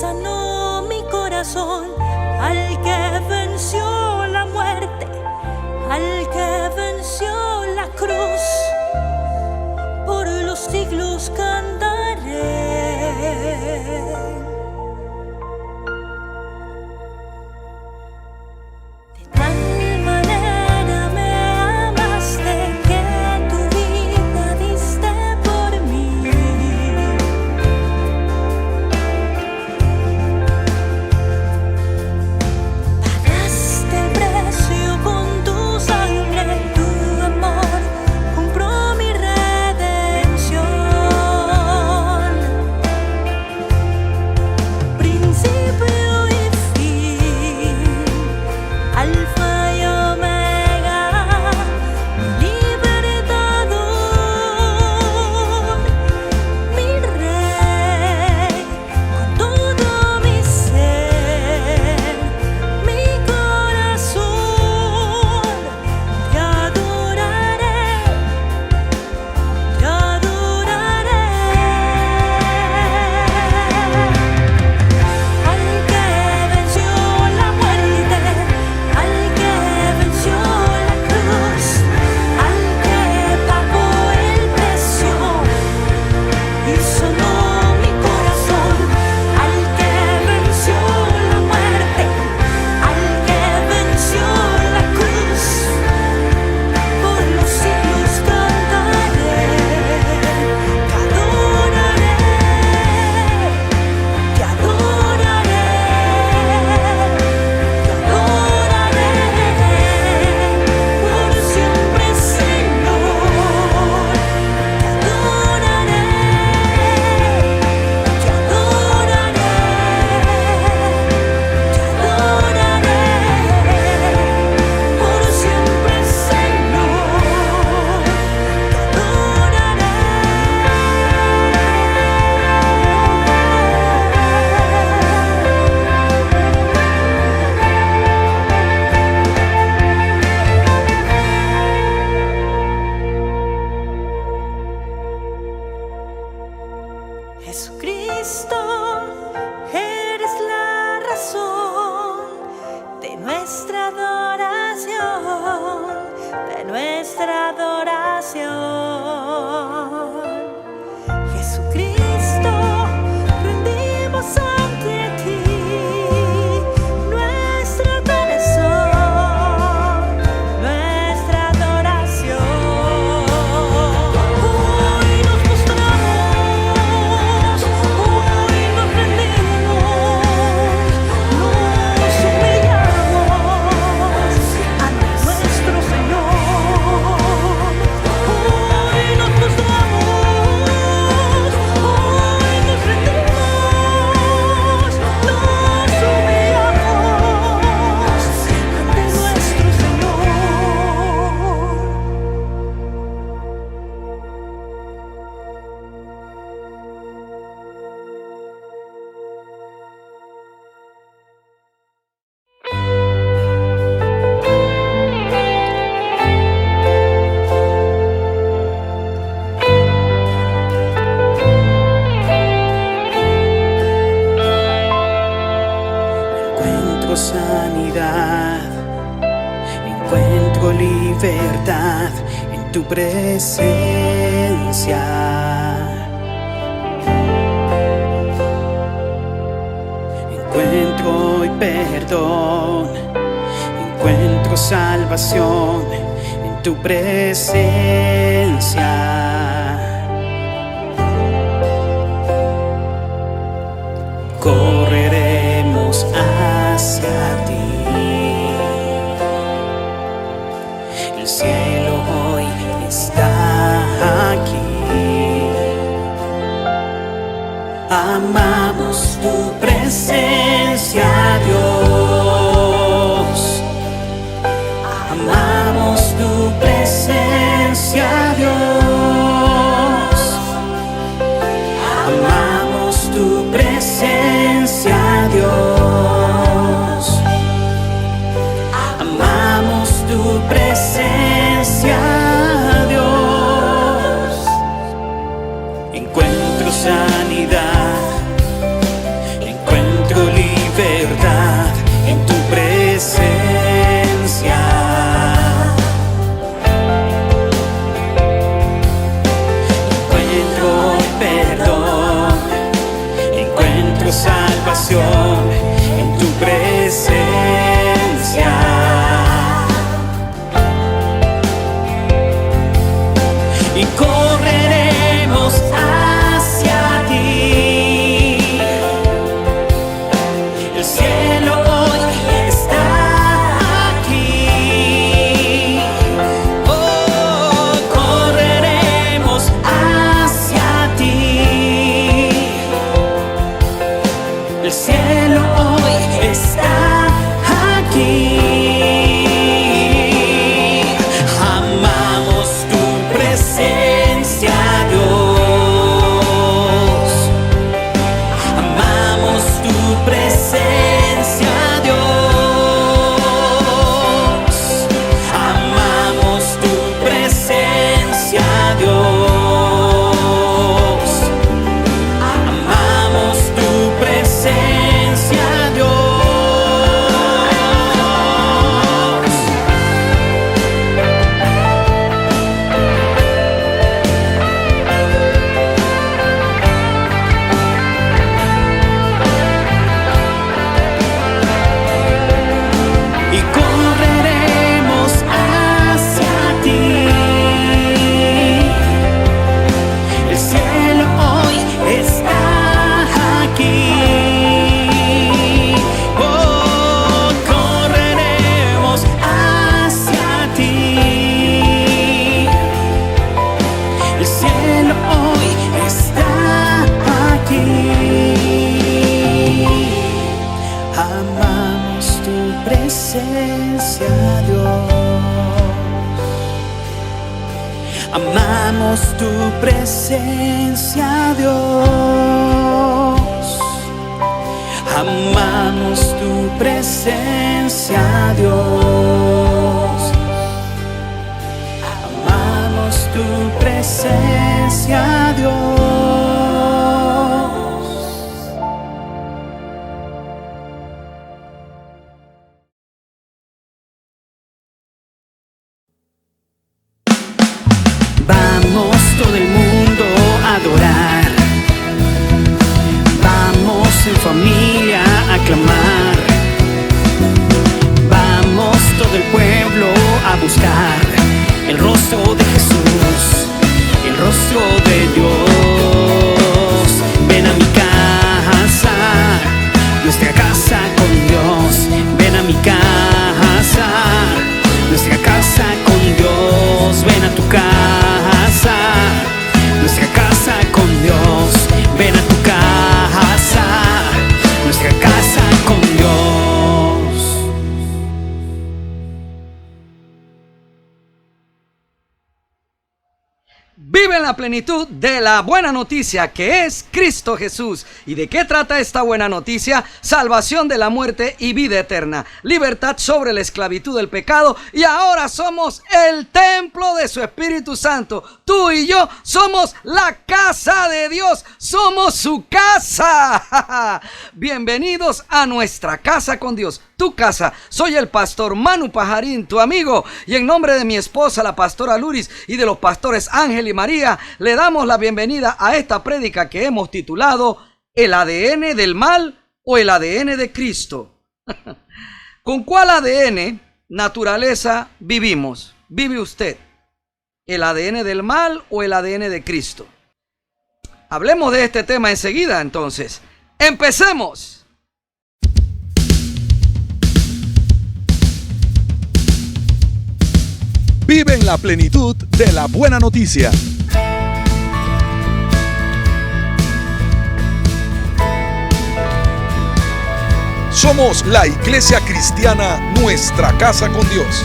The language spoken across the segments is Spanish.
sanó mi corazón, al que venció la muerte, al que venció la cruz. Por los siglos cantaré. De tal manera me amaste que tu vida diste por mí. Pagaste el precio con tu sangre, tu amor compró mi redención. Principio y fin, Alfa y Omega, mi libertador, mi Rey, con todo mi ser, mi corazón, te adoraré, te adoraré. Al que venció la muerte, al que venció la cruz, al que pagó el precio y sanó mi corazón, al que venció la muerte, al que venció la cruz. Por los siglos cantaré, te adoraré, te adoraré, te adoraré, por siempre, Señor, te adoraré, te adoraré, te adoraré, por siempre, Señor, te adoraré. Jesucristo, eres la razón de nuestra adoración, de nuestra adoración. Jesucristo, rendimos ante ti nuestra adoración, nuestra adoración. Hoy nos postramos, hoy nos rendimos, nos humillamos ante nuestro Señor. Hoy nos postramos, hoy nos rendimos, nos humillamos ante nuestro Señor. Encuentro sanidad, encuentro libertad en tu presencia. Encuentro hoy perdón, encuentro salvación en tu presencia. Correremos hacia ti. El cielo hoy está aquí. Amamos tu presencia, Dios. Amamos tu presencia, Dios. Amamos tu presencia, Dios. Amamos tu presencia, Dios. Encuentro sanidad, encuentro Amamos tu presencia, Dios. Amamos tu presencia, Dios. Amamos tu presencia, Dios. Vamos todo el mundo a adorar. Vamos en familia a clamar. Vamos todo el pueblo a buscar el rostro de Jesús, el rostro de Dios. Ven a mi casa, nuestra casa con Dios. Ven a mi casa, nuestra casa con Dios. Ven a tu casa, nuestra casa con Dios. Ven a tu casa, nuestra casa con Dios. Vive en la plenitud de la buena noticia que es Cristo Jesús. ¿Y de qué trata esta buena noticia? Salvación de la muerte y vida eterna. Libertad sobre la esclavitud del pecado. Y ahora somos el templo de su Espíritu Santo. Tú y yo somos la casa de Dios. Somos su casa. Bienvenidos a nuestra casa con Dios. Tu casa. Soy el pastor Manu Pajarín, tu amigo. Y en nombre de mi esposa, la pastora Luris, y de los pastores Ángel y María, le damos la bienvenida a esta prédica que hemos titulado ¿El ADN del mal o el ADN de Cristo? ¿Con cuál ADN, naturaleza, vivimos? ¿Vive usted? ¿El ADN del mal o el ADN de Cristo? Hablemos de este tema enseguida, entonces. ¡Empecemos! Vive en la plenitud de la buena noticia. Somos la Iglesia Cristiana Nuestra Casa con Dios.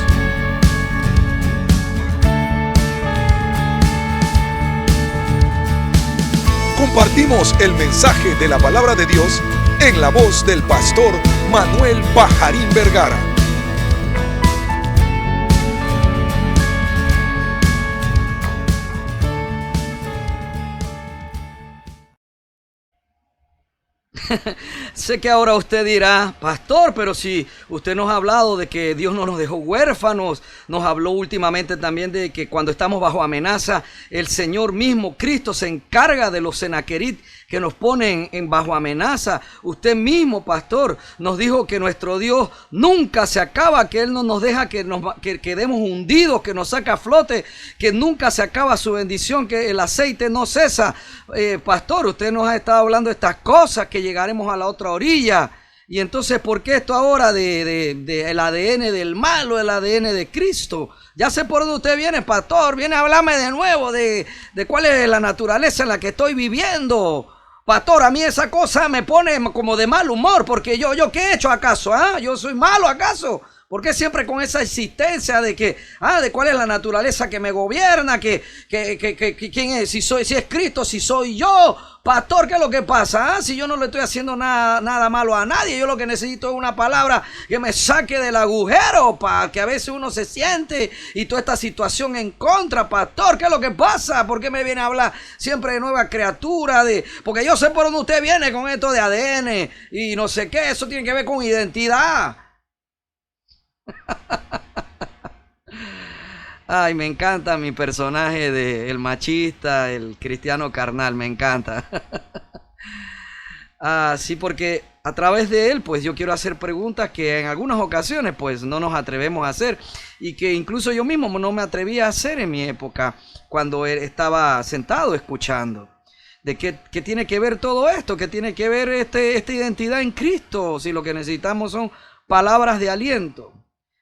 Compartimos el mensaje de la palabra de Dios en la voz del pastor Manuel Pajarín Vergara. Sé que ahora usted dirá, pastor, pero si usted nos ha hablado de que Dios no nos dejó huérfanos, nos habló últimamente también de que cuando estamos bajo amenaza, el Señor mismo, Cristo, se encarga de los Senaquerit que nos ponen bajo amenaza. Usted mismo, pastor, nos dijo que nuestro Dios nunca se acaba, que Él no nos deja que quedemos hundidos, que nos saca a flote, que nunca se acaba su bendición, que el aceite no cesa. Pastor, usted nos ha estado hablando de estas cosas, que llegaremos a la otra orilla. Y entonces, ¿por qué esto ahora de el ADN del mal o el ADN de Cristo? Ya sé por dónde usted viene, pastor. Viene a hablarme de nuevo de cuál es la naturaleza en la que estoy viviendo. Pastor, a mí esa cosa me pone como de mal humor, porque yo ¿qué he hecho acaso? ¿Yo soy malo acaso? ¿Por qué siempre con esa existencia de que, de cuál es la naturaleza que me gobierna, que quién es, si es Cristo, si soy yo? Pastor, ¿qué es lo que pasa? Si yo no le estoy haciendo nada malo a nadie, yo lo que necesito es una palabra que me saque del agujero, para que a veces uno se siente y toda esta situación en contra. Pastor, ¿qué es lo que pasa? ¿Por qué me viene a hablar siempre de nueva criatura? Porque yo sé por dónde usted viene con esto de ADN y no sé qué, eso tiene que ver con identidad. Ay, me encanta mi personaje de el machista, el cristiano carnal, me encanta. Sí, porque a través de él, pues yo quiero hacer preguntas que en algunas ocasiones, pues no nos atrevemos a hacer, y que incluso yo mismo no me atrevía a hacer en mi época, cuando estaba sentado escuchando. ¿De qué tiene que ver todo esto? ¿Qué tiene que ver esta identidad en Cristo? Si lo que necesitamos son palabras de aliento.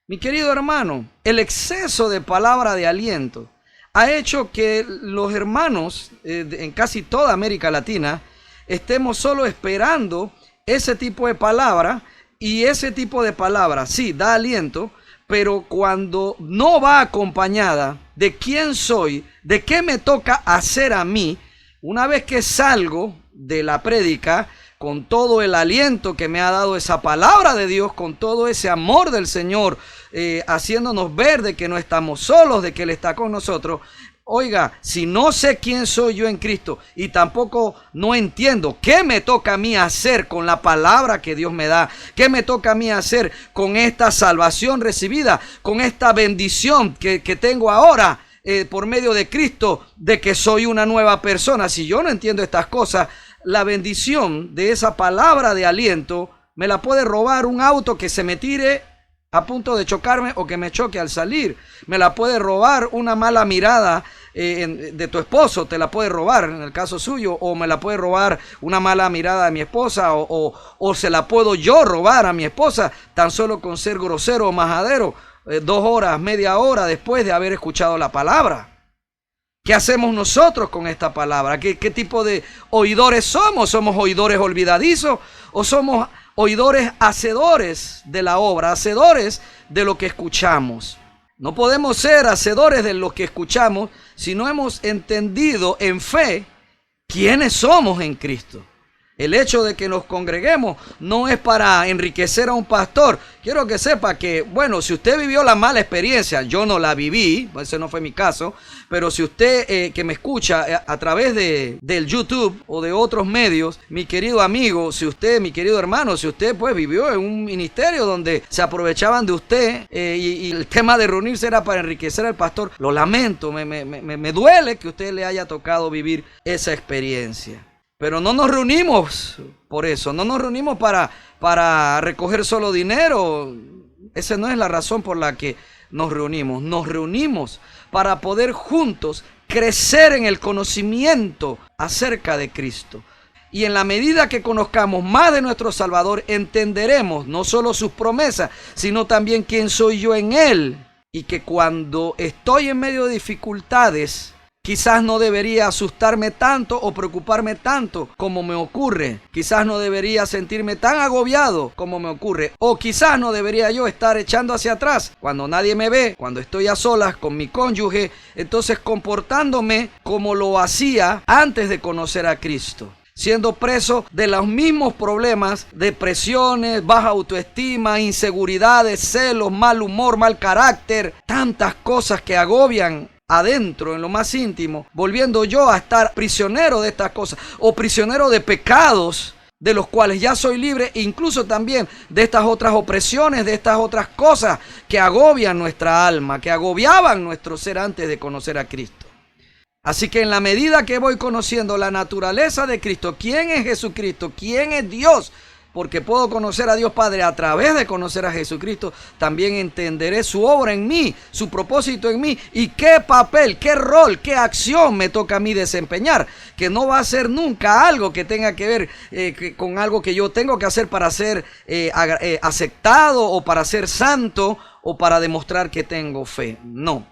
Mi querido hermano, el exceso de palabra de aliento ha hecho que los hermanos en casi toda América Latina estemos solo esperando ese tipo de palabra, y ese tipo de palabra sí da aliento, pero cuando no va acompañada de quién soy, de qué me toca hacer a mí, una vez que salgo de la prédica, con todo el aliento que me ha dado esa palabra de Dios, con todo ese amor del Señor, haciéndonos ver de que no estamos solos, de que Él está con nosotros. Oiga, si no sé quién soy yo en Cristo y tampoco no entiendo qué me toca a mí hacer con la palabra que Dios me da, qué me toca a mí hacer con esta salvación recibida, con esta bendición que tengo ahora por medio de Cristo, de que soy una nueva persona. Si yo no entiendo estas cosas, la bendición de esa palabra de aliento me la puede robar un auto que se me tire a punto de chocarme o que me choque al salir. Me la puede robar una mala mirada de tu esposo, te la puede robar en el caso suyo, o me la puede robar una mala mirada de mi esposa, o se la puedo yo robar a mi esposa tan solo con ser grosero o majadero 2 horas, media hora después de haber escuchado la palabra. ¿Qué hacemos nosotros con esta palabra? ¿Qué tipo de oidores somos? ¿Somos oidores olvidadizos o somos oidores hacedores de la obra, hacedores de lo que escuchamos? No podemos ser hacedores de lo que escuchamos si no hemos entendido en fe quiénes somos en Cristo. El hecho de que nos congreguemos no es para enriquecer a un pastor. Quiero que sepa que, bueno, si usted vivió la mala experiencia, yo no la viví, ese no fue mi caso, pero si usted que me escucha a través del YouTube o de otros medios, mi querido amigo, si usted, mi querido hermano, si usted pues vivió en un ministerio donde se aprovechaban de usted y el tema de reunirse era para enriquecer al pastor, lo lamento, me duele que a usted le haya tocado vivir esa experiencia. Pero no nos reunimos por eso, no nos reunimos para recoger solo dinero. Esa no es la razón por la que nos reunimos. Nos reunimos para poder juntos crecer en el conocimiento acerca de Cristo. Y en la medida que conozcamos más de nuestro Salvador, entenderemos no solo sus promesas, sino también quién soy yo en Él. Y que cuando estoy en medio de dificultades, quizás no debería asustarme tanto o preocuparme tanto como me ocurre. Quizás no debería sentirme tan agobiado como me ocurre. O quizás no debería yo estar echando hacia atrás cuando nadie me ve, cuando estoy a solas con mi cónyuge, entonces comportándome como lo hacía antes de conocer a Cristo. Siendo preso de los mismos problemas, depresiones, baja autoestima, inseguridades, celos, mal humor, mal carácter, tantas cosas que agobian adentro, en lo más íntimo, volviendo yo a estar prisionero de estas cosas o prisionero de pecados de los cuales ya soy libre, e incluso también de estas otras opresiones, de estas otras cosas que agobian nuestra alma, que agobiaban nuestro ser antes de conocer a Cristo. Así que en la medida que voy conociendo la naturaleza de Cristo, quién es Jesucristo, quién es Dios, porque puedo conocer a Dios Padre a través de conocer a Jesucristo, también entenderé su obra en mí, su propósito en mí y qué papel, qué rol, qué acción me toca a mí desempeñar, que no va a ser nunca algo que tenga que ver con algo que yo tengo que hacer para ser aceptado o para ser santo o para demostrar que tengo fe. No.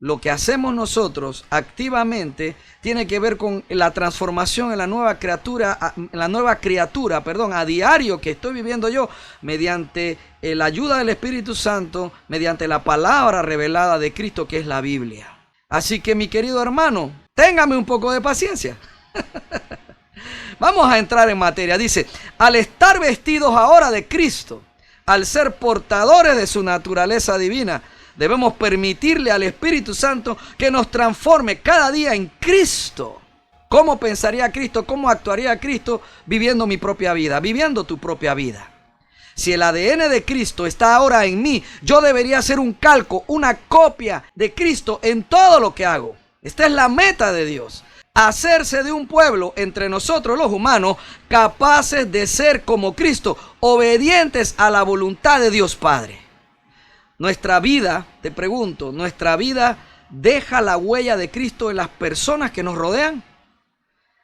Lo que hacemos nosotros activamente tiene que ver con la transformación en la nueva criatura, a diario que estoy viviendo yo, mediante la ayuda del Espíritu Santo, mediante la palabra revelada de Cristo, que es la Biblia. Así que, mi querido hermano, téngame un poco de paciencia. Vamos a entrar en materia. Dice, al estar vestidos ahora de Cristo, al ser portadores de su naturaleza divina, debemos permitirle al Espíritu Santo que nos transforme cada día en Cristo. ¿Cómo pensaría Cristo? ¿Cómo actuaría Cristo viviendo mi propia vida? Viviendo tu propia vida. Si el ADN de Cristo está ahora en mí, yo debería ser un calco, una copia de Cristo en todo lo que hago. Esta es la meta de Dios. Hacerse de un pueblo entre nosotros los humanos capaces de ser como Cristo, obedientes a la voluntad de Dios Padre. Nuestra vida, te pregunto, ¿nuestra vida deja la huella de Cristo en las personas que nos rodean?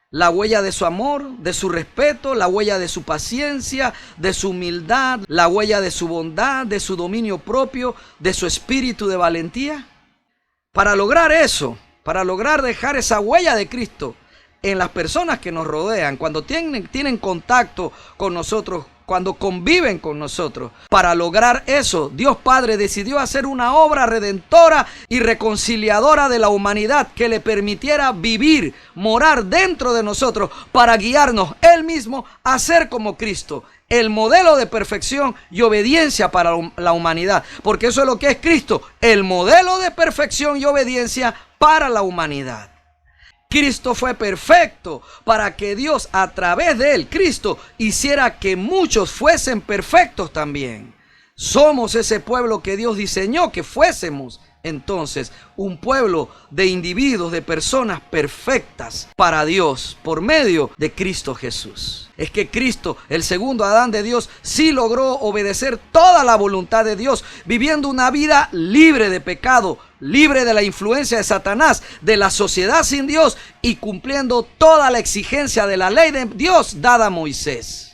La huella de su amor, de su respeto, la huella de su paciencia, de su humildad, la huella de su bondad, de su dominio propio, de su espíritu de valentía. Para lograr eso, para lograr dejar esa huella de Cristo en las personas que nos rodean, cuando tienen contacto con nosotros, cuando conviven con nosotros. Para lograr eso, Dios Padre decidió hacer una obra redentora y reconciliadora de la humanidad que le permitiera vivir, morar dentro de nosotros para guiarnos Él mismo a ser como Cristo, el modelo de perfección y obediencia para la humanidad. Porque eso es lo que es Cristo, el modelo de perfección y obediencia para la humanidad. Cristo fue perfecto para que Dios a través de él, Cristo, hiciera que muchos fuesen perfectos también. Somos ese pueblo que Dios diseñó que fuésemos. Entonces, un pueblo de individuos, de personas perfectas para Dios por medio de Cristo Jesús. Es que Cristo, el segundo Adán de Dios, sí logró obedecer toda la voluntad de Dios, viviendo una vida libre de pecado, libre de la influencia de Satanás, de la sociedad sin Dios y cumpliendo toda la exigencia de la ley de Dios dada a Moisés.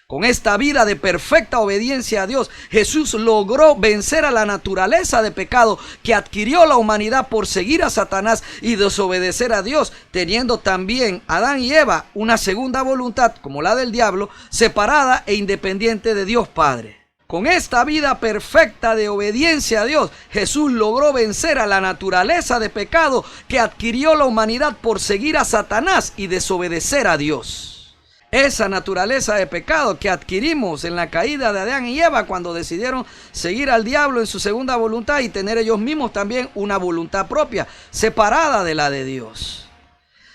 Con esta vida de perfecta obediencia a Dios, Jesús logró vencer a la naturaleza de pecado que adquirió la humanidad por seguir a Satanás y desobedecer a Dios, teniendo también Adán y Eva una segunda voluntad, como la del diablo, separada e independiente de Dios Padre. Con esta vida perfecta de obediencia a Dios, Jesús logró vencer a la naturaleza de pecado que adquirió la humanidad por seguir a Satanás y desobedecer a Dios. Esa naturaleza de pecado que adquirimos en la caída de Adán y Eva cuando decidieron seguir al diablo en su segunda voluntad y tener ellos mismos también una voluntad propia, separada de la de Dios.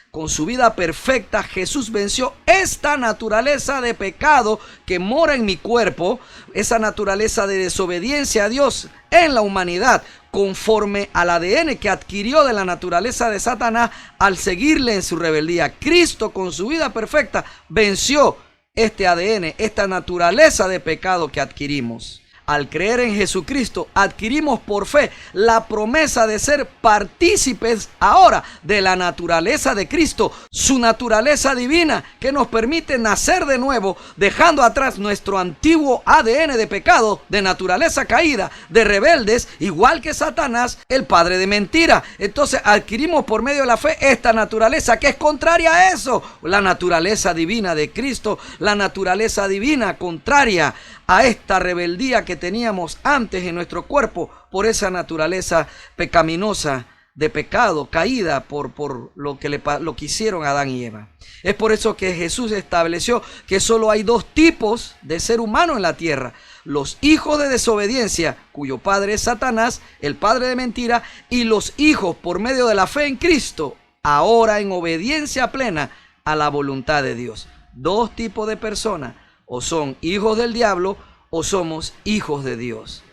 Con su vida perfecta, Jesús venció esta naturaleza de pecado que mora en mi cuerpo, esa naturaleza de desobediencia a Dios en la humanidad, conforme al ADN que adquirió de la naturaleza de Satanás al seguirle en su rebeldía. Cristo, con su vida perfecta, venció este ADN, esta naturaleza de pecado que adquirimos. Al creer en Jesucristo, adquirimos por fe la promesa de ser partícipes ahora de la naturaleza de Cristo, su naturaleza divina que nos permite nacer de nuevo, dejando atrás nuestro antiguo ADN de pecado, de naturaleza caída, de rebeldes, igual que Satanás, el padre de mentira. Entonces adquirimos por medio de la fe esta naturaleza que es contraria a eso, la naturaleza divina de Cristo, la naturaleza divina contraria a esta rebeldía que teníamos antes en nuestro cuerpo por esa naturaleza pecaminosa de pecado, caída por lo que hicieron Adán y Eva. Es por eso que Jesús estableció que solo hay dos tipos de ser humano en la tierra: los hijos de desobediencia, cuyo padre es Satanás, el padre de mentira, y los hijos por medio de la fe en Cristo, ahora en obediencia plena a la voluntad de Dios. Dos tipos de personas: o son hijos del diablo o somos hijos de Dios.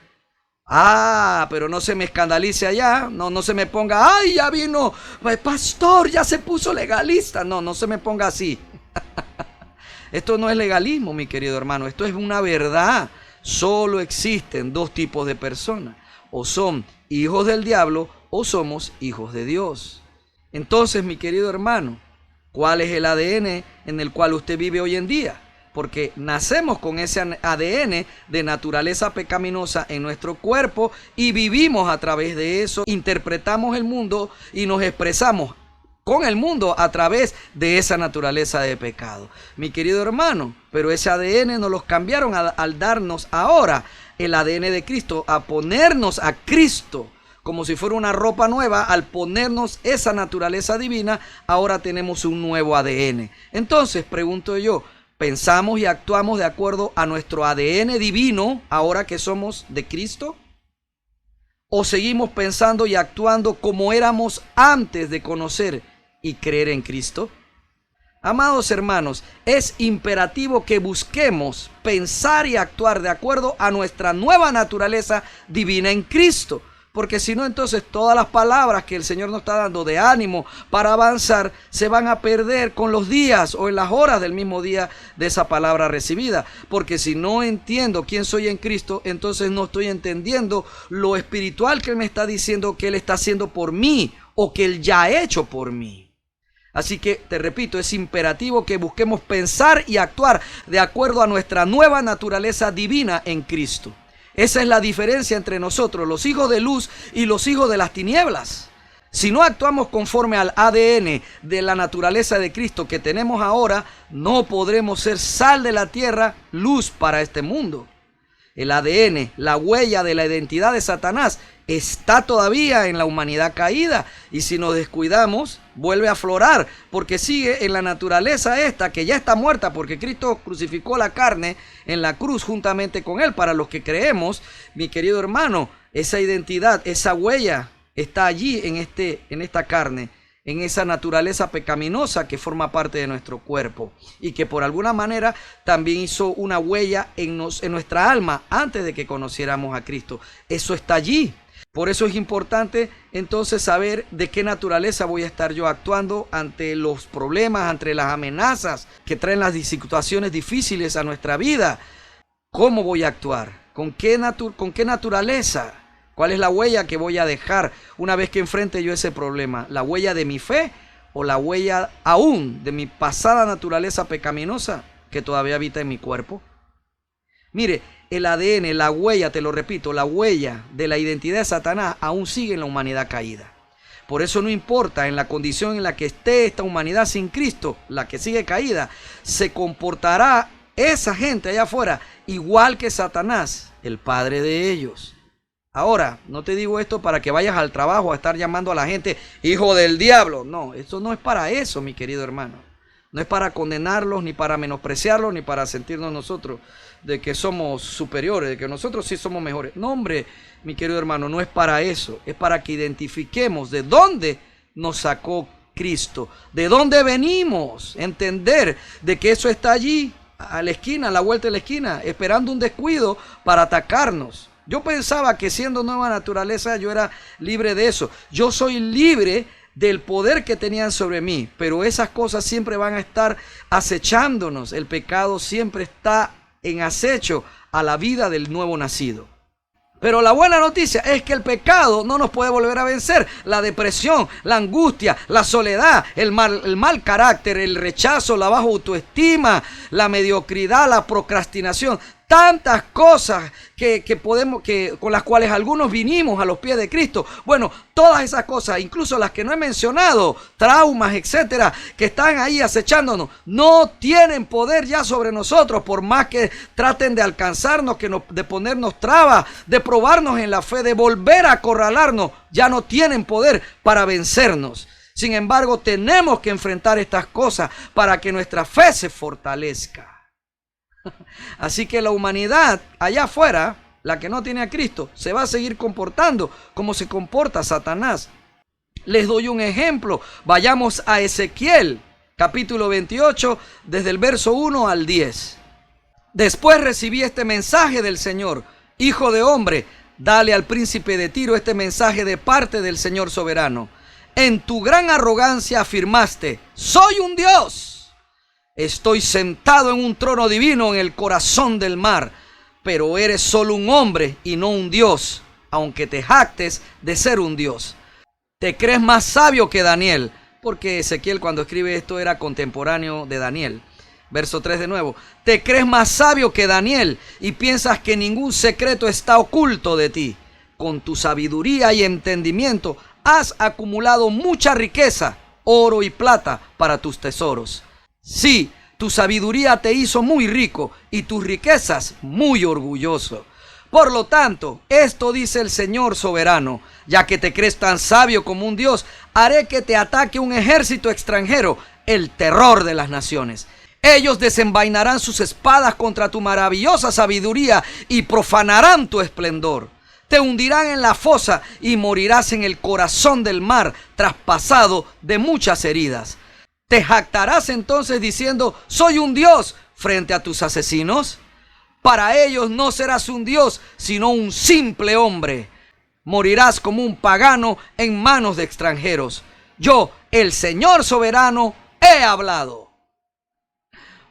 Pero no se me escandalice allá, no se me ponga, ay, ya vino, pastor, ya se puso legalista. No se me ponga así. Esto no es legalismo, mi querido hermano, esto es una verdad. Solo existen dos tipos de personas: o son hijos del diablo o somos hijos de Dios. Entonces, mi querido hermano, ¿cuál es el ADN en el cual usted vive hoy en día? Porque nacemos con ese ADN de naturaleza pecaminosa en nuestro cuerpo y vivimos a través de eso, interpretamos el mundo y nos expresamos con el mundo a través de esa naturaleza de pecado. Mi querido hermano, pero ese ADN nos los cambiaron al darnos ahora el ADN de Cristo, a ponernos a Cristo. Como si fuera una ropa nueva, al ponernos esa naturaleza divina, ahora tenemos un nuevo ADN. Entonces, pregunto yo, ¿pensamos y actuamos de acuerdo a nuestro ADN divino ahora que somos de Cristo? ¿O seguimos pensando y actuando como éramos antes de conocer y creer en Cristo? Amados hermanos, es imperativo que busquemos pensar y actuar de acuerdo a nuestra nueva naturaleza divina en Cristo. Porque si no, entonces todas las palabras que el Señor nos está dando de ánimo para avanzar se van a perder con los días o en las horas del mismo día de esa palabra recibida. Porque si no entiendo quién soy en Cristo, entonces no estoy entendiendo lo espiritual que Él me está diciendo que Él está haciendo por mí o que Él ya ha hecho por mí. Así que, te repito, es imperativo que busquemos pensar y actuar de acuerdo a nuestra nueva naturaleza divina en Cristo. Esa es la diferencia entre nosotros, los hijos de luz y los hijos de las tinieblas. Si no actuamos conforme al ADN de la naturaleza de Cristo que tenemos ahora, no podremos ser sal de la tierra, luz para este mundo. El ADN, la huella de la identidad de Satanás, está todavía en la humanidad caída. Y si nos descuidamos, vuelve a aflorar, porque sigue en la naturaleza esta, que ya está muerta, porque Cristo crucificó la carne en la cruz juntamente con él. Para los que creemos, mi querido hermano, esa identidad, esa huella está allí en esta carne, en esa naturaleza pecaminosa que forma parte de nuestro cuerpo y que por alguna manera también hizo una huella en nuestra alma antes de que conociéramos a Cristo. Eso está allí. Por eso es importante entonces saber de qué naturaleza voy a estar yo actuando ante los problemas, ante las amenazas que traen las situaciones difíciles a nuestra vida. ¿Cómo voy a actuar? ¿Con qué naturaleza? ¿Cuál es la huella que voy a dejar una vez que enfrente yo ese problema? ¿La huella de mi fe o la huella aún de mi pasada naturaleza pecaminosa que todavía habita en mi cuerpo? Mire, el ADN, la huella, te lo repito, la huella de la identidad de Satanás aún sigue en la humanidad caída. Por eso no importa en la condición en la que esté esta humanidad sin Cristo, la que sigue caída, se comportará esa gente allá afuera igual que Satanás, el padre de ellos. Ahora, no te digo esto para que vayas al trabajo a estar llamando a la gente hijo del diablo. No, esto no es para eso, mi querido hermano. No es para condenarlos, ni para menospreciarlos, ni para sentirnos nosotros de que somos superiores, de que nosotros sí somos mejores. No, hombre, mi querido hermano, no es para eso. Es para que identifiquemos de dónde nos sacó Cristo, de dónde venimos. Entender de que eso está allí, a la esquina, a la vuelta de la esquina, esperando un descuido para atacarnos. Yo pensaba que siendo nueva naturaleza yo era libre de eso. Yo soy libre del poder que tenían sobre mí, pero esas cosas siempre van a estar acechándonos. El pecado siempre está en acecho a la vida del nuevo nacido. Pero la buena noticia es que el pecado no nos puede volver a vencer. La depresión, la angustia, la soledad, el mal carácter, el rechazo, la baja autoestima, la mediocridad, la procrastinación. Tantas cosas con las cuales algunos vinimos a los pies de Cristo. Bueno, todas esas cosas, incluso las que no he mencionado, traumas, etcétera, que están ahí acechándonos, no tienen poder ya sobre nosotros, por más que traten de alcanzarnos, de ponernos trabas, de probarnos en la fe, de volver a acorralarnos, ya no tienen poder para vencernos. Sin embargo, tenemos que enfrentar estas cosas para que nuestra fe se fortalezca. Así que la humanidad allá afuera, la que no tiene a Cristo, se va a seguir comportando como se comporta Satanás. Les doy un ejemplo. Vayamos a Ezequiel, capítulo 28, desde el verso 1 al 10. Después recibí este mensaje del Señor: Hijo de hombre, dale al príncipe de Tiro este mensaje de parte del Señor soberano. En tu gran arrogancia afirmaste: soy un Dios. Estoy sentado en un trono divino en el corazón del mar, pero eres solo un hombre y no un Dios, aunque te jactes de ser un Dios. Te crees más sabio que Daniel, porque Ezequiel cuando escribe esto era contemporáneo de Daniel. Verso 3 de nuevo. Te crees más sabio que Daniel y piensas que ningún secreto está oculto de ti. Con tu sabiduría y entendimiento has acumulado mucha riqueza, oro y plata para tus tesoros. Sí, tu sabiduría te hizo muy rico y tus riquezas muy orgulloso. Por lo tanto, esto dice el Señor soberano: ya que te crees tan sabio como un Dios, haré que te ataque un ejército extranjero, el terror de las naciones. Ellos desenvainarán sus espadas contra tu maravillosa sabiduría y profanarán tu esplendor. Te hundirán en la fosa y morirás en el corazón del mar, traspasado de muchas heridas. ¿Te jactarás entonces diciendo: soy un Dios frente a tus asesinos? Para ellos no serás un Dios, sino un simple hombre. Morirás como un pagano en manos de extranjeros. Yo, el Señor soberano, he hablado.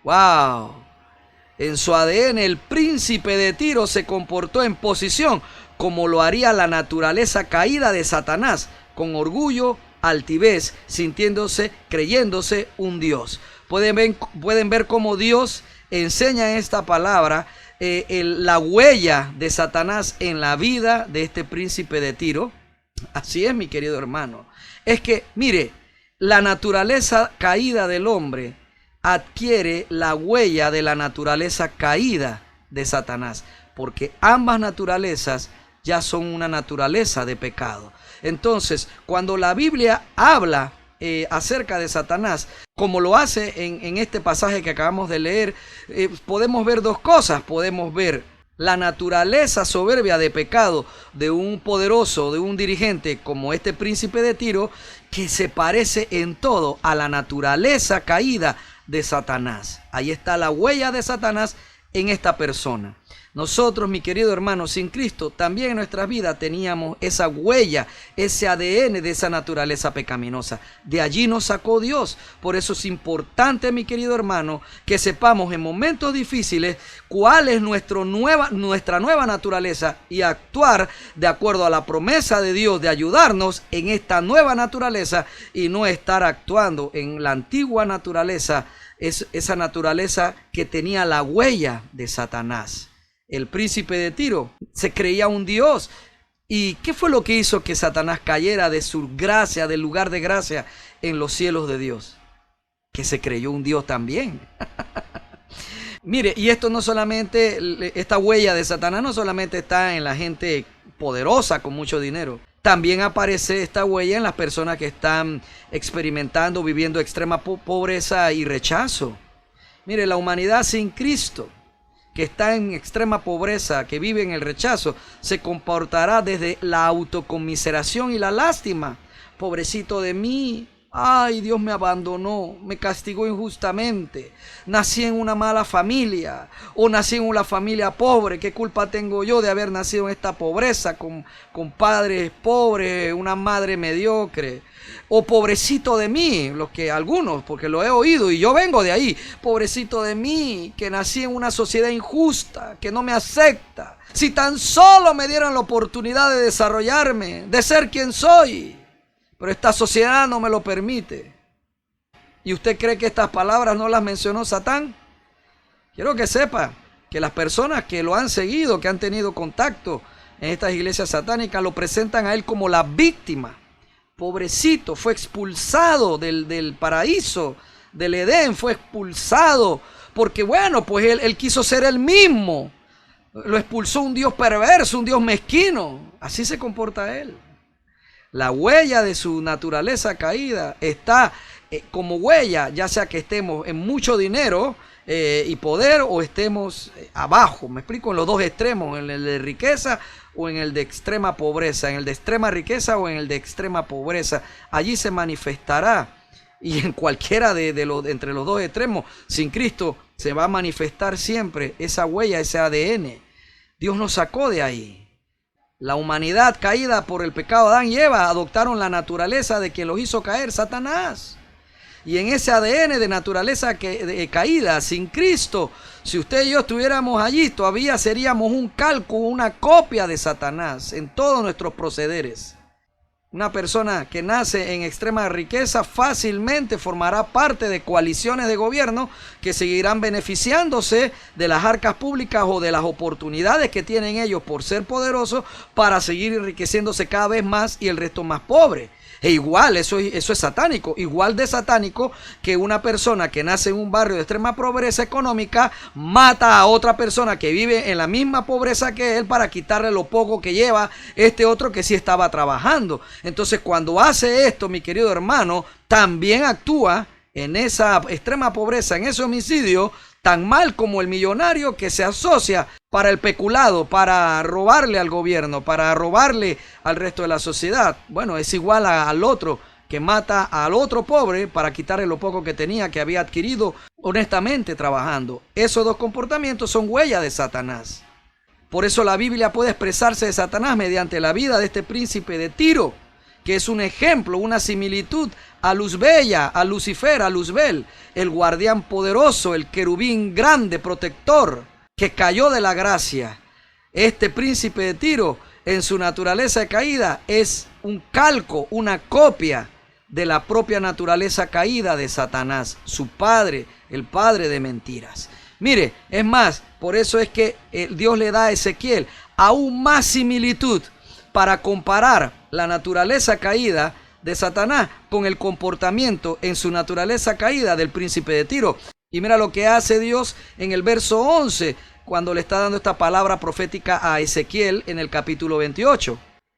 ¡Wow! En su ADN, el príncipe de Tiro se comportó en posición como lo haría la naturaleza caída de Satanás, con orgullo, altivez, sintiéndose, creyéndose un Dios. Pueden ver cómo Dios enseña esta palabra, la huella de Satanás en la vida de este príncipe de Tiro. Así es, mi querido hermano. es que, mire, la naturaleza caída del hombre adquiere la huella de la naturaleza caída de Satanás, porque ambas naturalezas ya son una naturaleza de pecado. Entonces, cuando la Biblia habla acerca de Satanás, como lo hace en este pasaje que acabamos de leer, podemos ver dos cosas. Podemos ver la naturaleza soberbia de pecado de un poderoso, de un dirigente como este príncipe de Tiro, que se parece en todo a la naturaleza caída de Satanás. Ahí está la huella de Satanás en esta persona. Nosotros, mi querido hermano, sin Cristo, también en nuestras vidas teníamos esa huella, ese ADN de esa naturaleza pecaminosa. De allí nos sacó Dios. Por eso es importante, mi querido hermano, que sepamos en momentos difíciles cuál es nuestra nueva naturaleza y actuar de acuerdo a la promesa de Dios de ayudarnos en esta nueva naturaleza y no estar actuando en la antigua naturaleza, esa naturaleza que tenía la huella de Satanás. El príncipe de Tiro se creía un Dios. ¿Y qué fue lo que hizo que Satanás cayera de su gracia, del lugar de gracia en los cielos de Dios? Que se creyó un Dios también. Mire, y esto no solamente, esta huella de Satanás no solamente está en la gente poderosa con mucho dinero. También aparece esta huella en las personas que están experimentando, viviendo extrema pobreza y rechazo. Mire, la humanidad sin Cristo, que está en extrema pobreza, que vive en el rechazo, se comportará desde la autoconmiseración y la lástima. Pobrecito de mí, ay, Dios me abandonó, me castigó injustamente, nací en una mala familia, o nací en una familia pobre, ¿qué culpa tengo yo de haber nacido en esta pobreza, con padres pobres, una madre mediocre? O pobrecito de mí, los que algunos, porque lo he oído y yo vengo de ahí, pobrecito de mí, que nací en una sociedad injusta, que no me acepta. Si tan solo me dieran la oportunidad de desarrollarme, de ser quien soy, pero esta sociedad no me lo permite. ¿Y usted cree que estas palabras no las mencionó Satán? Quiero que sepa que las personas que lo han seguido, que han tenido contacto en estas iglesias satánicas, lo presentan a él como la víctima. Pobrecito, fue expulsado del paraíso, del Edén, fue expulsado porque, bueno, pues él quiso ser él mismo. Lo expulsó un Dios perverso, un Dios mezquino. Así se comporta él. La huella de su naturaleza caída está como huella, ya sea que estemos en mucho dinero y poder o estemos abajo. Me explico, en los dos extremos, en el de riqueza o en el de extrema pobreza, en el de extrema riqueza o en el de extrema pobreza. Allí se manifestará, y en cualquiera entre los dos extremos, sin Cristo, se va a manifestar siempre esa huella, ese ADN. Dios nos sacó de ahí. La humanidad caída por el pecado de Adán y Eva adoptaron la naturaleza de quien los hizo caer, Satanás. Y en ese ADN de naturaleza caída, sin Cristo, si usted y yo estuviéramos allí, todavía seríamos un calco, una copia de Satanás en todos nuestros procederes. Una persona que nace en extrema riqueza fácilmente formará parte de coaliciones de gobierno que seguirán beneficiándose de las arcas públicas o de las oportunidades que tienen ellos por ser poderosos para seguir enriqueciéndose cada vez más y el resto más pobre. E igual, eso es satánico, igual de satánico que una persona que nace en un barrio de extrema pobreza económica mata a otra persona que vive en la misma pobreza que él para quitarle lo poco que lleva este otro que sí estaba trabajando. Entonces, cuando hace esto, mi querido hermano, también actúa en esa extrema pobreza, en ese homicidio, tan mal como el millonario que se asocia para el peculado, para robarle al gobierno, para robarle al resto de la sociedad. Bueno, es igual al otro que mata al otro pobre para quitarle lo poco que tenía, que había adquirido honestamente trabajando. Esos dos comportamientos son huella de Satanás. Por eso la Biblia puede expresarse de Satanás mediante la vida de este príncipe de Tiro, que es un ejemplo, una similitud a Luzbella, a Lucifer, a Luzbel, el guardián poderoso, el querubín grande, protector, que cayó de la gracia. Este príncipe de Tiro, en su naturaleza caída, es un calco, una copia de la propia naturaleza caída de Satanás, su padre, el padre de mentiras. Mire, es más, por eso es que Dios le da a Ezequiel aún más similitud para comparar la naturaleza caída de Satanás con el comportamiento en su naturaleza caída del príncipe de Tiro. Y mira lo que hace Dios en el verso 11, cuando le está dando esta palabra profética a Ezequiel en el capítulo 28.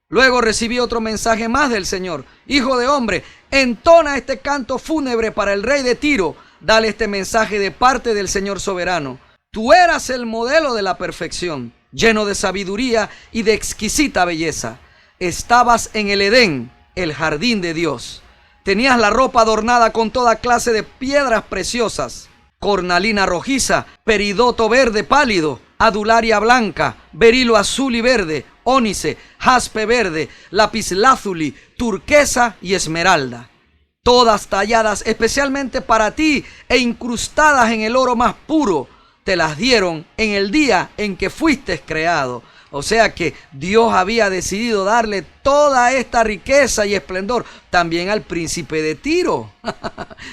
Luego recibí otro mensaje más del Señor. Hijo de hombre, entona este canto fúnebre para el rey de Tiro. Dale este mensaje de parte del Señor soberano. Tú eras el modelo de la perfección, lleno de sabiduría y de exquisita belleza. Estabas en el Edén, el jardín de Dios. Tenías la ropa adornada con toda clase de piedras preciosas: cornalina rojiza, peridoto verde pálido, adularia blanca, berilo azul y verde, ónice, jaspe verde, lapislázuli, turquesa y esmeralda. Todas talladas especialmente para ti e incrustadas en el oro más puro. Te las dieron en el día en que fuiste creado. O sea que Dios había decidido darle toda esta riqueza y esplendor también al príncipe de Tiro.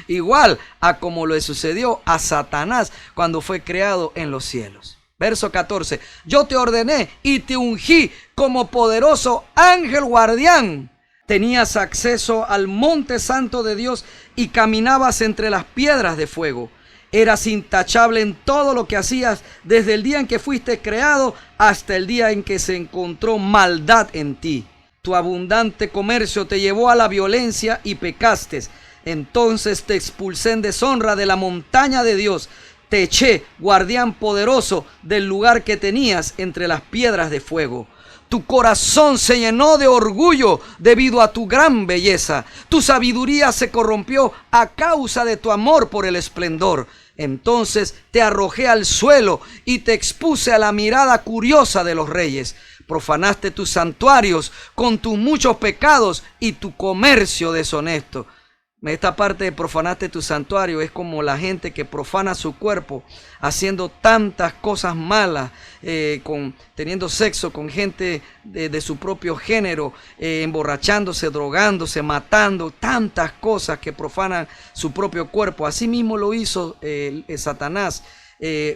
Igual a como le sucedió a Satanás cuando fue creado en los cielos. Verso 14. Yo te ordené y te ungí como poderoso ángel guardián. Tenías acceso al monte santo de Dios y caminabas entre las piedras de fuego. Eras intachable en todo lo que hacías desde el día en que fuiste creado hasta el día en que se encontró maldad en ti. Tu abundante comercio te llevó a la violencia y pecaste. Entonces te expulsé en deshonra de la montaña de Dios. Te eché, guardián poderoso, del lugar que tenías entre las piedras de fuego. Tu corazón se llenó de orgullo debido a tu gran belleza. Tu sabiduría se corrompió a causa de tu amor por el esplendor. Entonces te arrojé al suelo y te expuse a la mirada curiosa de los reyes. Profanaste tus santuarios con tus muchos pecados y tu comercio deshonesto. Esta parte de profanaste tu santuario es como la gente que profana su cuerpo haciendo tantas cosas malas, teniendo sexo con gente de su propio género, emborrachándose, drogándose, matando, tantas cosas que profanan su propio cuerpo. Así mismo lo hizo Satanás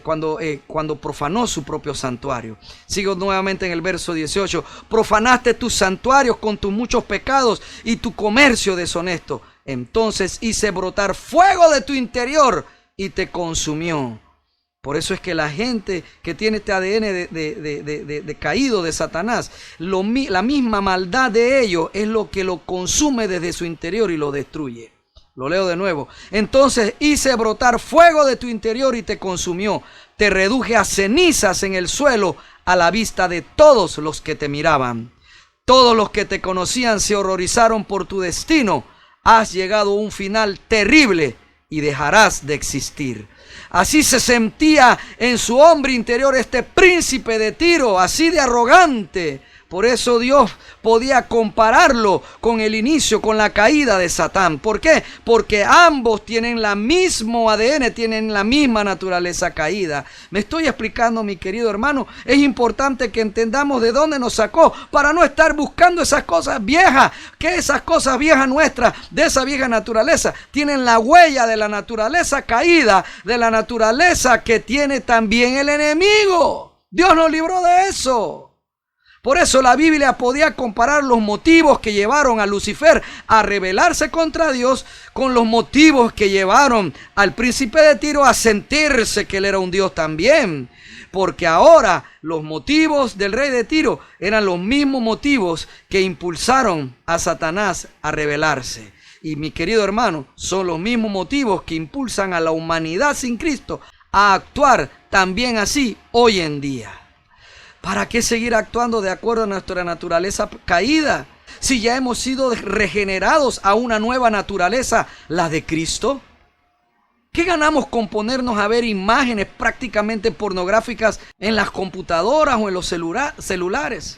cuando profanó su propio santuario. Sigo nuevamente en el verso 18. Profanaste tus santuarios con tus muchos pecados y tu comercio deshonesto. Entonces hice brotar fuego de tu interior y te consumió. Por eso es que la gente que tiene este ADN de caído de Satanás, la misma maldad de ellos es lo que lo consume desde su interior y lo destruye. Lo leo de nuevo. Entonces hice brotar fuego de tu interior y te consumió. Te reduje a cenizas en el suelo a la vista de todos los que te miraban. Todos los que te conocían se horrorizaron por tu destino. Has llegado a un final terrible y dejarás de existir. Así se sentía en su hombre interior este príncipe de Tiro, así de arrogante. Por eso Dios podía compararlo con el inicio, con la caída de Satán. ¿Por qué? Porque ambos tienen la mismo ADN, tienen la misma naturaleza caída. Me estoy explicando, mi querido hermano. Es importante que entendamos de dónde nos sacó para no estar buscando esas cosas viejas. Que esas cosas viejas nuestras, de esa vieja naturaleza, tienen la huella de la naturaleza caída, de la naturaleza que tiene también el enemigo. Dios nos libró de eso. Por eso la Biblia podía comparar los motivos que llevaron a Lucifer a rebelarse contra Dios con los motivos que llevaron al príncipe de Tiro a sentirse que él era un Dios también. Porque ahora los motivos del rey de Tiro eran los mismos motivos que impulsaron a Satanás a rebelarse. Y mi querido hermano, son los mismos motivos que impulsan a la humanidad sin Cristo a actuar también así hoy en día. ¿Para qué seguir actuando de acuerdo a nuestra naturaleza caída? Si ya hemos sido regenerados a una nueva naturaleza, la de Cristo. ¿Qué ganamos con ponernos a ver imágenes prácticamente pornográficas en las computadoras o en los celulares?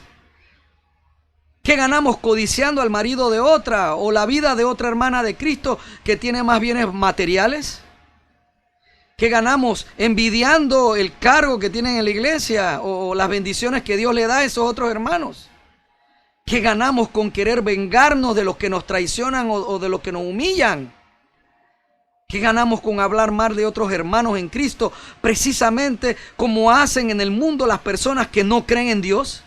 ¿Qué ganamos codiciando al marido de otra o la vida de otra hermana de Cristo que tiene más bienes materiales? ¿Qué ganamos envidiando el cargo que tienen en la iglesia o las bendiciones que Dios le da a esos otros hermanos? ¿Qué ganamos con querer vengarnos de los que nos traicionan o de los que nos humillan? ¿Qué ganamos con hablar mal de otros hermanos en Cristo, precisamente como hacen en el mundo las personas que no creen en Dios?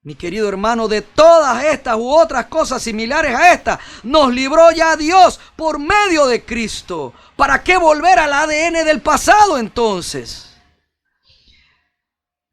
Mi querido hermano, de todas estas u otras cosas similares a estas, nos libró ya Dios por medio de Cristo. ¿Para qué volver al ADN del pasado entonces?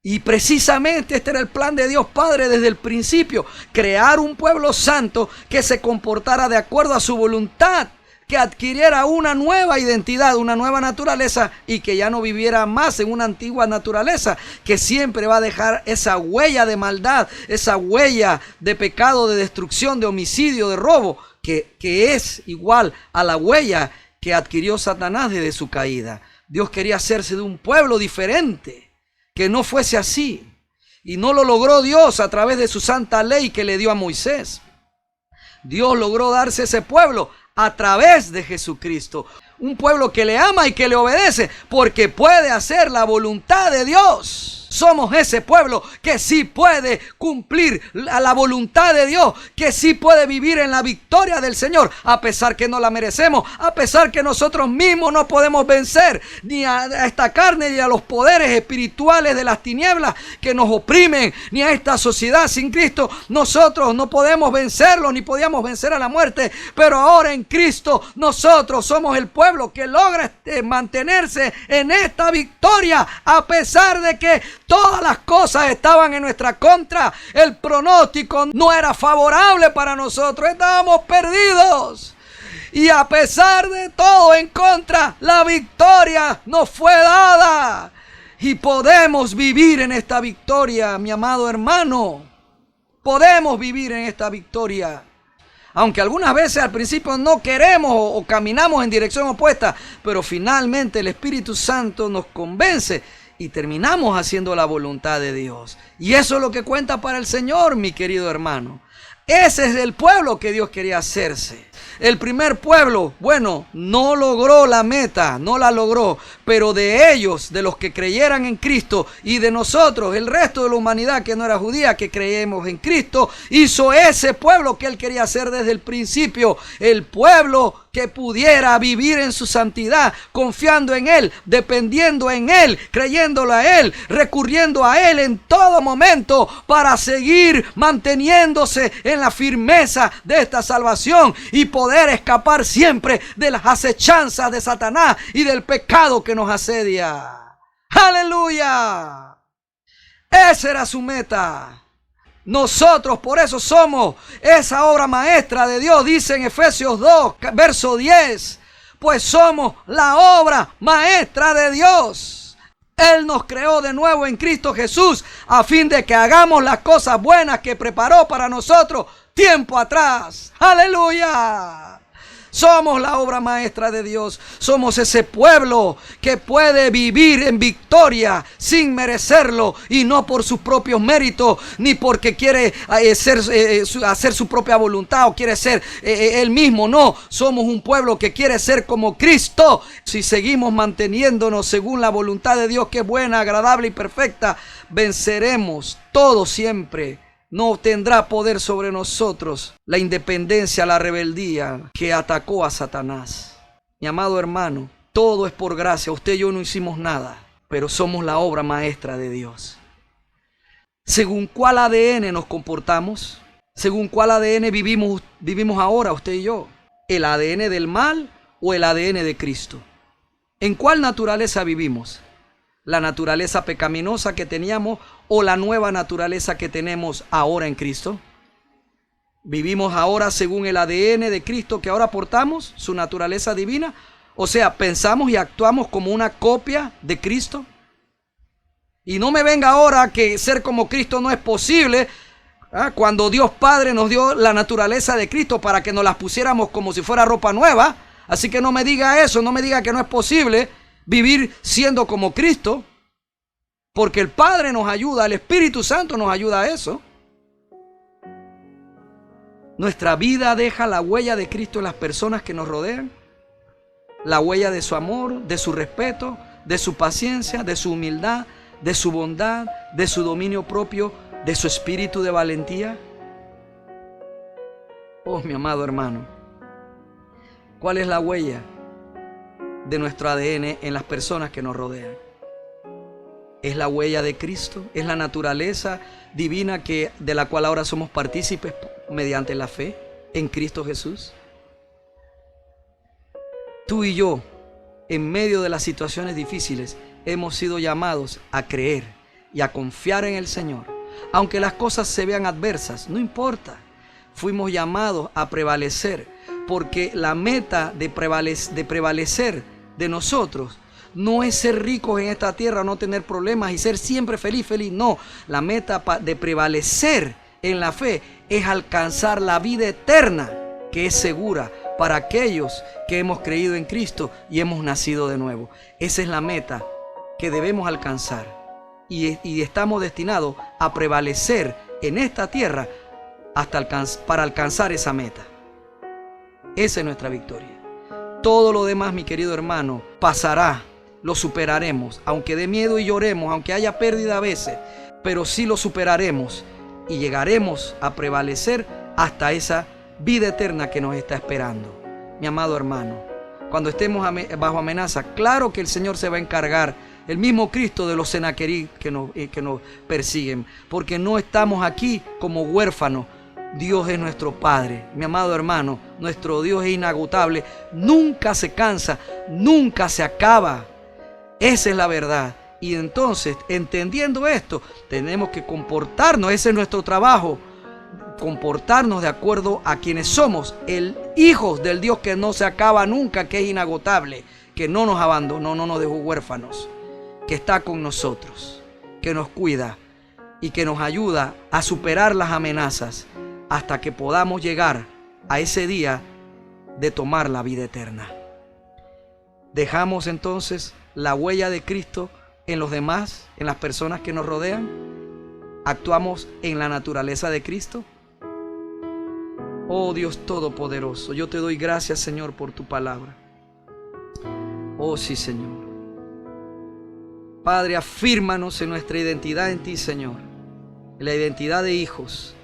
Y precisamente este era el plan de Dios Padre desde el principio, crear un pueblo santo que se comportara de acuerdo a su voluntad, que adquiriera una nueva identidad, una nueva naturaleza y que ya no viviera más en una antigua naturaleza que siempre va a dejar esa huella de maldad, esa huella de pecado, de destrucción, de homicidio, de robo, que es igual a la huella que adquirió Satanás desde su caída. Dios quería hacerse de un pueblo diferente, que no fuese así, y no lo logró Dios a través de su santa ley que le dio a Moisés. Dios logró darse ese pueblo a través de Jesucristo. Un pueblo que le ama y que le obedece porque puede hacer la voluntad de Dios. Somos ese pueblo que sí puede cumplir la voluntad de Dios, que sí puede vivir en la victoria del Señor, a pesar que no la merecemos, a pesar que nosotros mismos no podemos vencer ni a esta carne ni a los poderes espirituales de las tinieblas que nos oprimen, ni a esta sociedad sin Cristo. Nosotros no podemos vencerlo, ni podíamos vencer a la muerte, pero ahora en Cristo nosotros somos el pueblo que logra mantenerse en esta victoria, a pesar de que todas las cosas estaban en nuestra contra. El pronóstico no era favorable para nosotros. Estábamos perdidos. Y a pesar de todo en contra, la victoria nos fue dada. Y podemos vivir en esta victoria, mi amado hermano. Podemos vivir en esta victoria. Aunque algunas veces al principio no queremos o caminamos en dirección opuesta, pero finalmente el Espíritu Santo nos convence y terminamos haciendo la voluntad de Dios. Y eso es lo que cuenta para el Señor, mi querido hermano. Ese es el pueblo que Dios quería hacerse. El primer pueblo, bueno, no logró la meta, no la logró, pero de ellos, de los que creyeran en Cristo y de nosotros, el resto de la humanidad que no era judía, que creemos en Cristo, hizo ese pueblo que Él quería hacer desde el principio, el pueblo que pudiera vivir en su santidad, confiando en Él, dependiendo en Él, creyéndolo a Él, recurriendo a Él en todo momento para seguir manteniéndose en la firmeza de esta salvación y poder escapar siempre de las acechanzas de Satanás y del pecado que nos asedia. ¡Aleluya! Esa era su meta. Nosotros por eso somos esa obra maestra de Dios, dice en Efesios 2, verso 10. Pues somos la obra maestra de Dios. Él nos creó de nuevo en Cristo Jesús a fin de que hagamos las cosas buenas que preparó para nosotros tiempo atrás. ¡Aleluya! Somos la obra maestra de Dios. Somos ese pueblo que puede vivir en victoria sin merecerlo y no por sus propios méritos ni porque quiere hacer su propia voluntad o quiere ser él mismo. No, somos un pueblo que quiere ser como Cristo. Si seguimos manteniéndonos según la voluntad de Dios, que es buena, agradable y perfecta, venceremos todo siempre. No tendrá poder sobre nosotros la independencia, la rebeldía que atacó a Satanás. Mi amado hermano, todo es por gracia. Usted y yo no hicimos nada, pero somos la obra maestra de Dios. ¿Según cuál ADN nos comportamos? ¿Según cuál ADN vivimos ahora usted y yo? ¿El ADN del mal o el ADN de Cristo? ¿En cuál naturaleza vivimos? ¿La naturaleza pecaminosa que teníamos o la nueva naturaleza que tenemos ahora en Cristo? ¿Vivimos ahora según el ADN de Cristo que ahora portamos, su naturaleza divina? O sea, ¿pensamos y actuamos como una copia de Cristo? Y no me venga ahora que ser como Cristo no es posible, cuando Dios Padre nos dio la naturaleza de Cristo para que nos las pusiéramos como si fuera ropa nueva. Así que no me diga eso, no me diga que no es posible vivir siendo como Cristo, porque el Padre nos ayuda, el Espíritu Santo nos ayuda a eso. Nuestra vida deja la huella de Cristo en las personas que nos rodean, la huella de su amor, de su respeto, de su paciencia, de su humildad, de su bondad, de su dominio propio, de su espíritu de valentía. Oh, mi amado hermano, ¿cuál es la huella de nuestro ADN en las personas que nos rodean? Es la huella de Cristo, es la naturaleza divina de la cual ahora somos partícipes mediante la fe en Cristo Jesús. Tú y yo, en medio de las situaciones difíciles, hemos sido llamados a creer y a confiar en el Señor. Aunque las cosas se vean adversas, no importa. Fuimos llamados a prevalecer, porque la meta de prevalecer de nosotros no es ser ricos en esta tierra, no tener problemas y ser siempre feliz. No, la meta de prevalecer en la fe es alcanzar la vida eterna, que es segura para aquellos que hemos creído en Cristo y hemos nacido de nuevo. Esa es la meta que debemos alcanzar y estamos destinados a prevalecer en esta tierra para alcanzar esa meta. Esa es nuestra victoria. Todo lo demás, mi querido hermano, pasará, lo superaremos, aunque dé miedo y lloremos, aunque haya pérdida a veces, pero sí lo superaremos y llegaremos a prevalecer hasta esa vida eterna que nos está esperando. Mi amado hermano, cuando estemos bajo amenaza, claro que el Señor se va a encargar, el mismo Cristo, de los Senaquerib que nos persiguen, porque no estamos aquí como huérfanos. Dios es nuestro Padre. Mi amado hermano, nuestro Dios es inagotable, nunca se cansa, nunca se acaba. Esa es la verdad. Y entonces, entendiendo esto, tenemos que comportarnos, ese es nuestro trabajo, comportarnos de acuerdo a quienes somos, hijos del Dios que no se acaba nunca, que es inagotable, que no nos abandonó, no nos dejó huérfanos, que está con nosotros, que nos cuida y que nos ayuda a superar las amenazas hasta que podamos llegar a ese día de tomar la vida eterna. Dejamos entonces la huella de Cristo en los demás, en las personas que nos rodean. Actuamos en la naturaleza de Cristo. Oh Dios Todopoderoso, yo te doy gracias, Señor, por tu palabra. Oh sí, Señor. Padre, afírmanos en nuestra identidad en ti, Señor, en la identidad de hijos,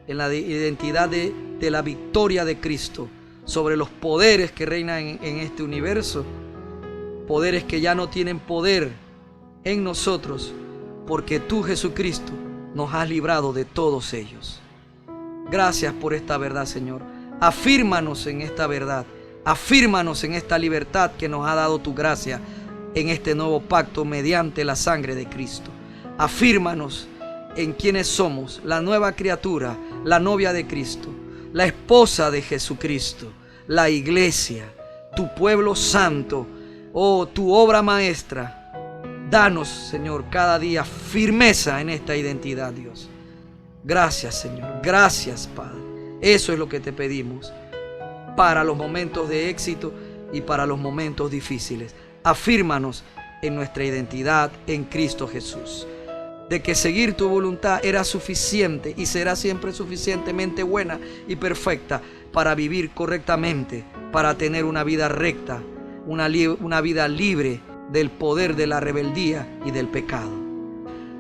en la identidad de la victoria de Cristo sobre los poderes que reinan en este universo, poderes que ya no tienen poder en nosotros, porque tú, Jesucristo, nos has librado de todos ellos. Gracias por esta verdad, Señor. Afírmanos en esta verdad, afírmanos en esta libertad que nos ha dado tu gracia en este nuevo pacto mediante la sangre de Cristo. Afírmanos en quienes somos, la nueva criatura, la novia de Cristo, la esposa de Jesucristo, la iglesia, tu pueblo santo, oh, tu obra maestra. Danos, Señor, cada día firmeza en esta identidad, Dios. Gracias, Señor. Gracias, Padre. Eso es lo que te pedimos para los momentos de éxito y para los momentos difíciles. Afírmanos en nuestra identidad en Cristo Jesús, de que seguir tu voluntad era suficiente y será siempre suficientemente buena y perfecta para vivir correctamente, para tener una vida recta, una vida libre del poder de la rebeldía y del pecado.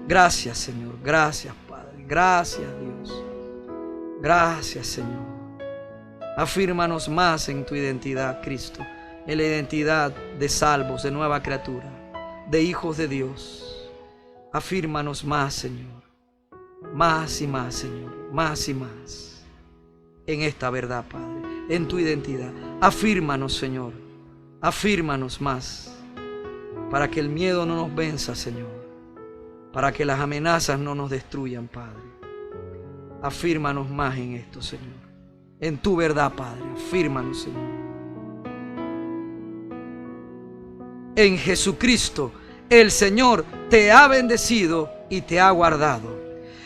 Gracias, Señor. Gracias, Padre. Gracias, Dios. Gracias, Señor. Afírmanos más en tu identidad, Cristo, en la identidad de salvos, de nueva criatura, de hijos de Dios. Afírmanos más, Señor. Más y más, Señor. Más y más. En esta verdad, Padre. En tu identidad. Afírmanos, Señor. Afírmanos más. Para que el miedo no nos venza, Señor. Para que las amenazas no nos destruyan, Padre. Afírmanos más en esto, Señor. En tu verdad, Padre. Afírmanos, Señor. En Jesucristo, el Señor te ha bendecido y te ha guardado.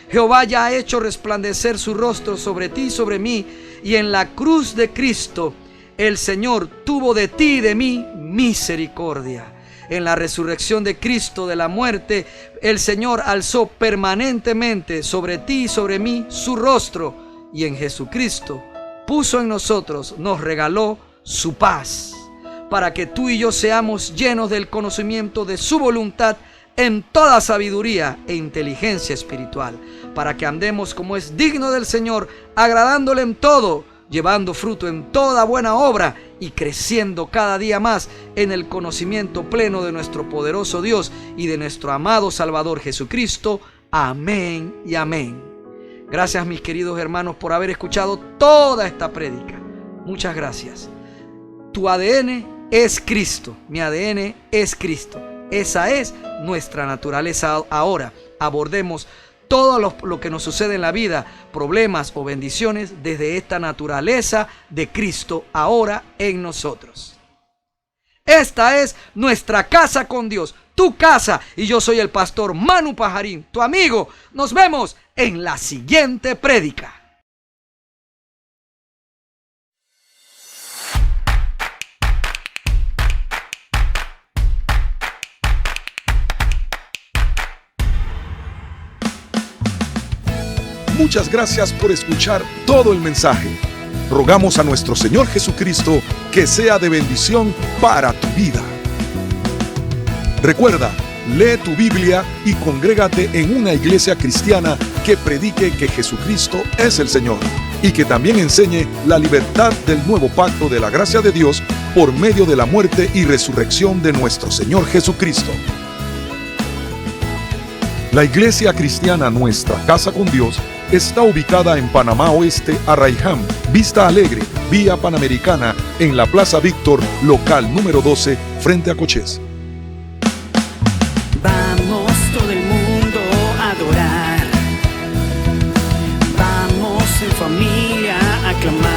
Jehová ya ha hecho resplandecer su rostro sobre ti y sobre mí, y en la cruz de Cristo el Señor tuvo de ti y de mí misericordia. En la resurrección de Cristo de la muerte, el Señor alzó permanentemente sobre ti y sobre mí su rostro, y en Jesucristo puso en nosotros, nos regaló su paz, para que tú y yo seamos llenos del conocimiento de su voluntad en toda sabiduría e inteligencia espiritual, para que andemos como es digno del Señor, agradándole en todo, llevando fruto en toda buena obra y creciendo cada día más en el conocimiento pleno de nuestro poderoso Dios y de nuestro amado Salvador Jesucristo. Amén y amén. Gracias, mis queridos hermanos, por haber escuchado toda esta prédica. Muchas gracias. Tu ADN es Cristo, mi ADN es Cristo. Esa es nuestra naturaleza ahora. Abordemos todo lo que nos sucede en la vida, problemas o bendiciones, desde esta naturaleza de Cristo ahora en nosotros. Esta es nuestra casa con Dios, tu casa, y yo soy el pastor Manu Pajarín, tu amigo. Nos vemos en la siguiente prédica. Muchas gracias por escuchar todo el mensaje. Rogamos a nuestro Señor Jesucristo que sea de bendición para tu vida. Recuerda, lee tu Biblia y congrégate en una iglesia cristiana que predique que Jesucristo es el Señor y que también enseñe la libertad del nuevo pacto de la gracia de Dios por medio de la muerte y resurrección de nuestro Señor Jesucristo. La iglesia cristiana Nuestra Casa con Dios está ubicada en Panamá Oeste, Arraiján, Vista Alegre, Vía Panamericana, en la Plaza Víctor, local número 12, frente a Cochés. Vamos todo el mundo a adorar. Vamos en familia a clamar.